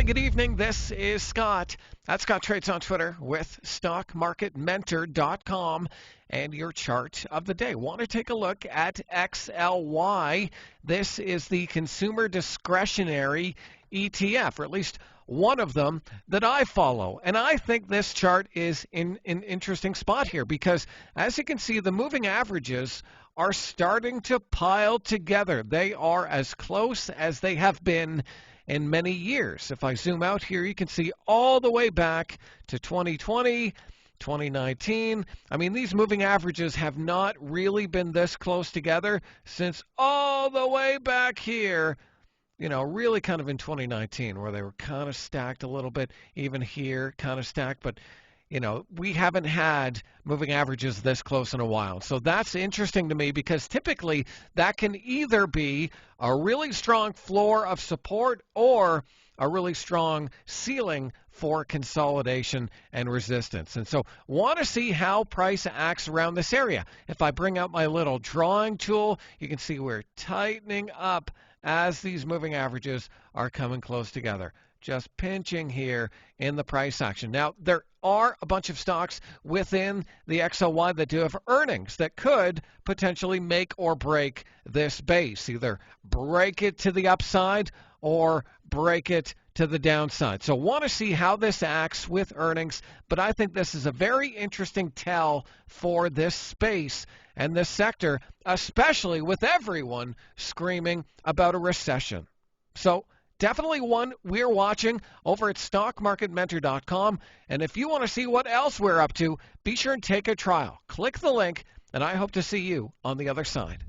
good evening. This is Scott. That's Scott Trades on Twitter with StockMarketMentor.com and your chart of the day. Want to take a look at XLY. This is the Consumer Discretionary ETF, or at least one of them that I follow. And I think this chart is in an interesting spot here because, as you can see, the moving averages are starting to pile together. They are as close as they have been in many years. If I zoom out here, you can see all the way back to 2020, 2019. I mean, these moving averages have not really been this close together since all the way back here, really kind of in 2019, where they were kind of stacked a little bit, even here, kind of stacked, but we haven't had moving averages this close in a while. So that's interesting to me because typically that can either be a really strong floor of support or a really strong ceiling for consolidation and resistance. And so want to see how price acts around this area. If I bring out my little drawing tool, you can see we're tightening up as these moving averages are coming close together. Just pinching here in the price action. Now, there are a bunch of stocks within the XLY that do have earnings that could potentially make or break this base, either break it to the upside or break it to the downside. So want to see how this acts with earnings, but I think this is a very interesting tell for this space and this sector, especially with everyone screaming about a recession. So definitely one we're watching over at StockMarketMentor.com. And if you want to see what else we're up to, be sure and take a trial. Click the link, and I hope to see you on the other side.